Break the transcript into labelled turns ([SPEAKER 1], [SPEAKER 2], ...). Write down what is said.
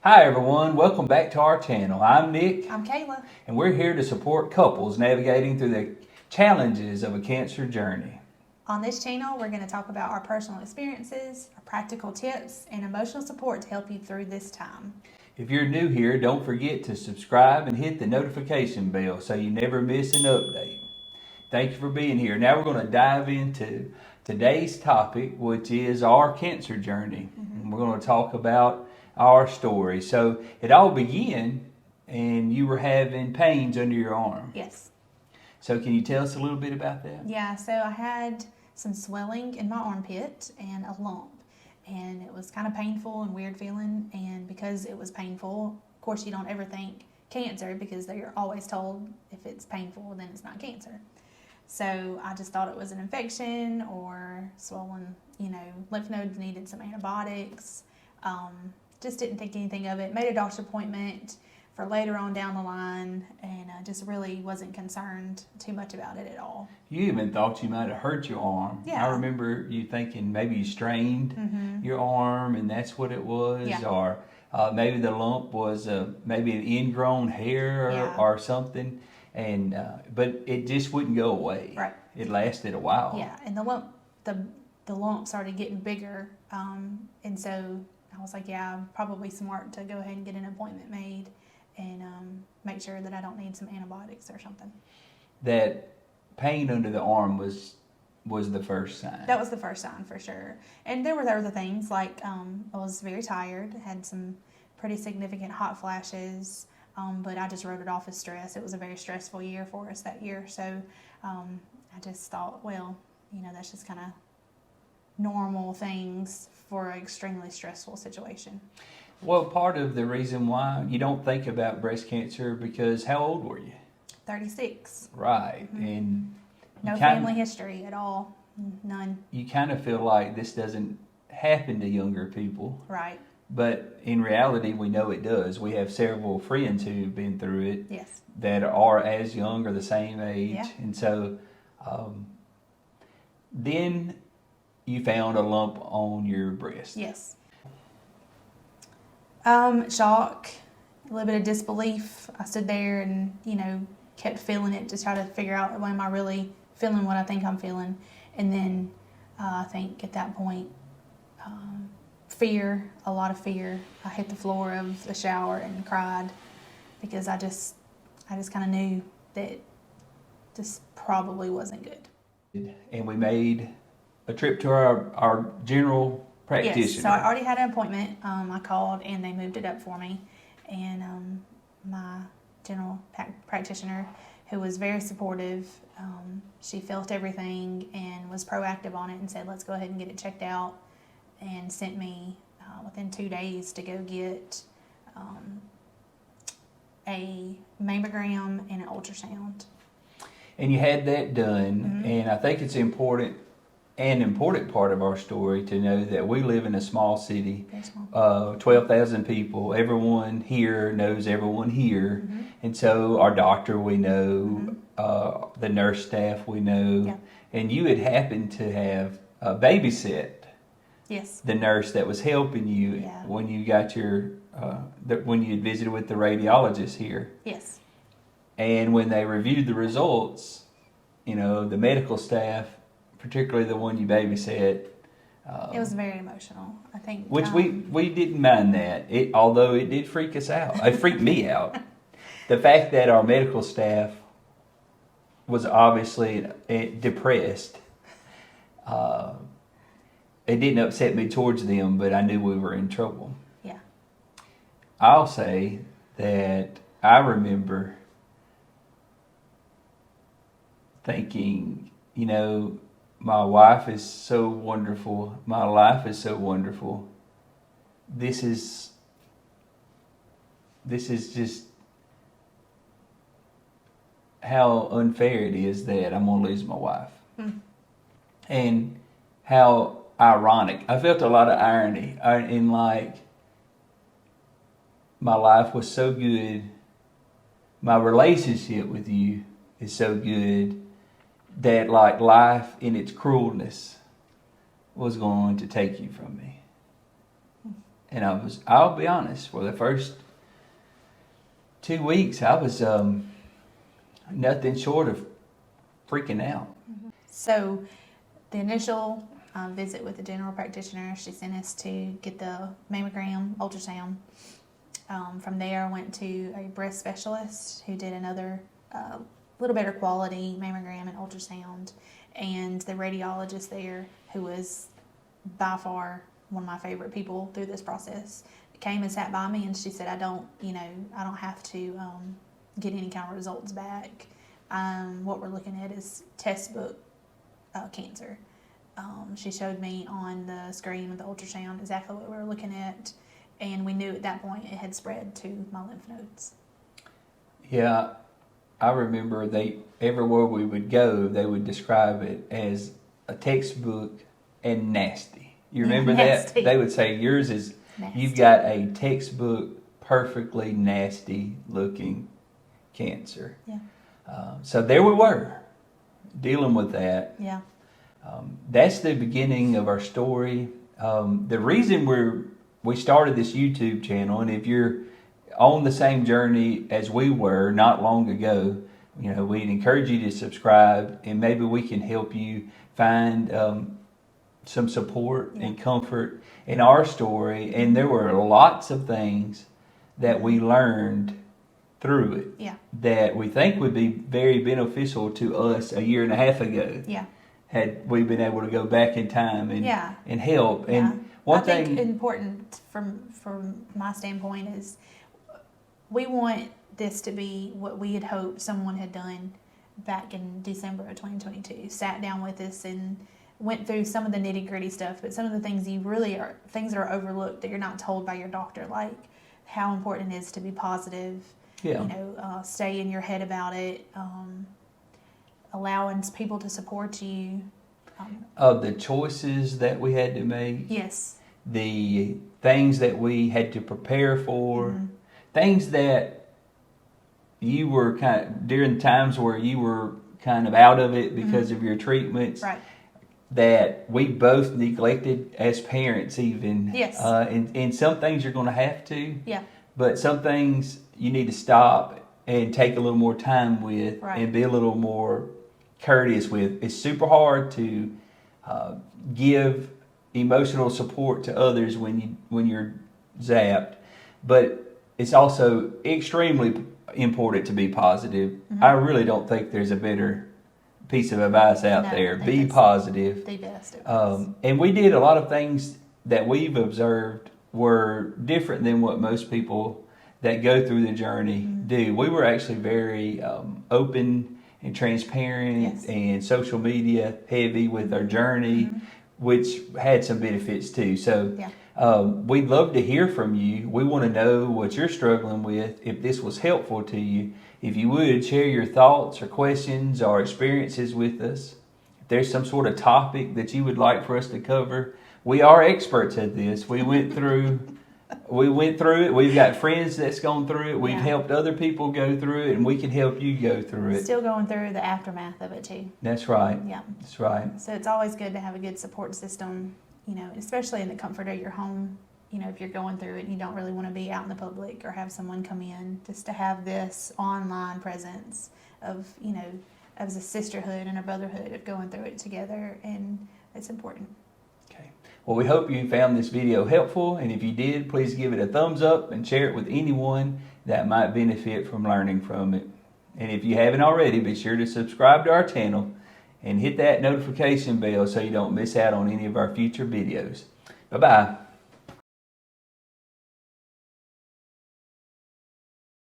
[SPEAKER 1] Hi everyone, welcome back to our channel. I'm Nick.
[SPEAKER 2] I'm Kayla.
[SPEAKER 1] And we're here to support couples navigating through the challenges of a cancer journey.
[SPEAKER 2] On this channel, we're going to talk about our personal experiences, our practical tips, and emotional support to help you through this time.
[SPEAKER 1] If you're new here, don't forget to subscribe and hit the notification bell so you never miss an update. Thank you for being here. Now we're going to dive into today's topic, which is our cancer journey. And we're going to talk about our story. So it all began and you were having pains under your arm.
[SPEAKER 2] Yes.
[SPEAKER 1] So can you tell us a little bit about that?
[SPEAKER 2] Yeah, so I had some swelling in my armpit and a lump. And it was kind of painful and weird feeling. And because it was painful, of course you don't ever think cancer because they're always told if it's painful, then it's not cancer. So I just thought it was an infection or swollen, lymph nodes needed some antibiotics. Just didn't think anything of it. Made a doctor's appointment for later on down the line, and just really wasn't concerned too much about it at all.
[SPEAKER 1] You even thought you might have hurt your arm.
[SPEAKER 2] Yeah.
[SPEAKER 1] I remember you thinking maybe you strained your arm and that's what it was.
[SPEAKER 2] Yeah.
[SPEAKER 1] Or maybe the lump was maybe an ingrown hair or something. And but it just wouldn't go away.
[SPEAKER 2] Right.
[SPEAKER 1] It lasted a while.
[SPEAKER 2] Yeah, and the lump started getting bigger, and so I was like, yeah, probably smart to go ahead and get an appointment made and make sure that I don't need some antibiotics or something.
[SPEAKER 1] That pain under the arm was the first sign.
[SPEAKER 2] That was the first sign for sure. And there were other things like I was very tired, had some pretty significant hot flashes, but I just wrote it off as stress. It was a very stressful year for us that year. So I just thought, well, that's just kind of normal things for an extremely stressful situation.
[SPEAKER 1] Well, part of the reason why you don't think about breast cancer because how old were you?
[SPEAKER 2] 36.
[SPEAKER 1] Right. And
[SPEAKER 2] no family history at all. None.
[SPEAKER 1] You kind of feel like this doesn't happen to younger people.
[SPEAKER 2] Right.
[SPEAKER 1] But in reality, we know it does. We have several friends who've been through it.
[SPEAKER 2] Yes.
[SPEAKER 1] That are as young or the same age.
[SPEAKER 2] Yeah.
[SPEAKER 1] And so then you found a lump on your breast.
[SPEAKER 2] Yes. Shock, a little bit of disbelief. I stood there and, kept feeling it to try to figure out, am I really feeling what I think I'm feeling? And then I think at that point, fear, a lot of fear. I hit the floor of the shower and cried because I just kind of knew that this probably wasn't good.
[SPEAKER 1] And we made a trip to our general practitioner.
[SPEAKER 2] Yes, so I already had an appointment. I called and they moved it up for me. And my general practitioner, who was very supportive, she felt everything and was proactive on it and said, let's go ahead and get it checked out, and sent me within 2 days to go get a mammogram and an ultrasound.
[SPEAKER 1] And you had that done, and I think it's an important part of our story to know that we live in a small city, 12,000 people. Everyone here knows everyone here, and so our doctor we know, the nurse staff we know, and you had happened to have babysit.
[SPEAKER 2] Yes.
[SPEAKER 1] The nurse that was helping you when you got your when you had visited with the radiologist here.
[SPEAKER 2] Yes.
[SPEAKER 1] And when they reviewed the results, the medical staff, particularly the one you babysat,
[SPEAKER 2] it was very emotional, I think.
[SPEAKER 1] Which we didn't mind that, although it did freak us out. It freaked me out. The fact that our medical staff was obviously depressed, it didn't upset me towards them, but I knew we were in trouble.
[SPEAKER 2] Yeah.
[SPEAKER 1] I'll say that I remember thinking, my wife is so wonderful. My life is so wonderful. This is just how unfair it is that I'm going to lose my wife. And how ironic. I felt a lot of irony in like my life was so good. My relationship with you is so good that like life in its cruelness was going to take you from me. And I'll be honest, for the first 2 weeks, I was nothing short of freaking out.
[SPEAKER 2] So the initial visit with the general practitioner, she sent us to get the mammogram, ultrasound. From there, I went to a breast specialist who did another little better quality mammogram and ultrasound, and the radiologist there, who was by far one of my favorite people through this process, came and sat by me, and she said, I don't have to get any kind of results back. What we're looking at is textbook cancer. She showed me on the screen with the ultrasound exactly what we were looking at, and we knew at that point it had spread to my lymph nodes.
[SPEAKER 1] Yeah, I remember everywhere we would go, they would describe it as a textbook and nasty. You remember that? They would say yours is nasty. You've got a textbook, perfectly nasty looking cancer.
[SPEAKER 2] Yeah.
[SPEAKER 1] So there we were, dealing with that.
[SPEAKER 2] Yeah.
[SPEAKER 1] That's the beginning of our story. The reason we started this YouTube channel, and if you're on the same journey as we were not long ago, we'd encourage you to subscribe, and maybe we can help you find some support and comfort in our story. And there were lots of things that we learned through it that we think would be very beneficial to us a year and a half ago.
[SPEAKER 2] Yeah.
[SPEAKER 1] Had we been able to go back in time and help.
[SPEAKER 2] Yeah.
[SPEAKER 1] And one
[SPEAKER 2] thing
[SPEAKER 1] thing
[SPEAKER 2] important from my standpoint is we want this to be what we had hoped someone had done back in December of 2022. Sat down with us and went through some of the nitty-gritty stuff, but some of the things things that are overlooked that you're not told by your doctor, like how important it is to be positive.
[SPEAKER 1] Yeah.
[SPEAKER 2] Stay in your head about it. Allowing people to support you.
[SPEAKER 1] Of the choices that we had to make.
[SPEAKER 2] Yes.
[SPEAKER 1] The things that we had to prepare for. Things that you were during times where you were kind of out of it because of your treatments.
[SPEAKER 2] Right.
[SPEAKER 1] That we both neglected as parents even.
[SPEAKER 2] Yes.
[SPEAKER 1] And some things you're going to have to.
[SPEAKER 2] Yeah.
[SPEAKER 1] But some things you need to stop and take a little more time with and be a little more courteous with. It's super hard to give emotional support to others when you're zapped, but it's also extremely important to be positive. I really don't think there's a better piece of advice out there. Be positive.
[SPEAKER 2] The best advice.
[SPEAKER 1] And we did a lot of things that we've observed were different than what most people that go through the journey do. We were actually very open and transparent and social media heavy with our journey, which had some benefits too. So we'd love to hear from you. We want to know what you're struggling with. If this was helpful to you, if you would share your thoughts or questions or experiences with us. If there's some sort of topic that you would like for us to cover, we are experts at this. We went through it. We've got friends that's gone through it. We've helped other people go through it, and we can help you go through it.
[SPEAKER 2] Still going through the aftermath of it too.
[SPEAKER 1] That's right.
[SPEAKER 2] Yeah.
[SPEAKER 1] That's right.
[SPEAKER 2] So it's always good to have a good support system, especially in the comfort of your home. If you're going through it and you don't really want to be out in the public or have someone come in, just to have this online presence of, as a sisterhood and a brotherhood of going through it together, and it's important.
[SPEAKER 1] Well, we hope you found this video helpful, and if you did, please give it a thumbs up and share it with anyone that might benefit from learning from it. And if you haven't already, be sure to subscribe to our channel and hit that notification bell so you don't miss out on any of our future videos. Bye-bye.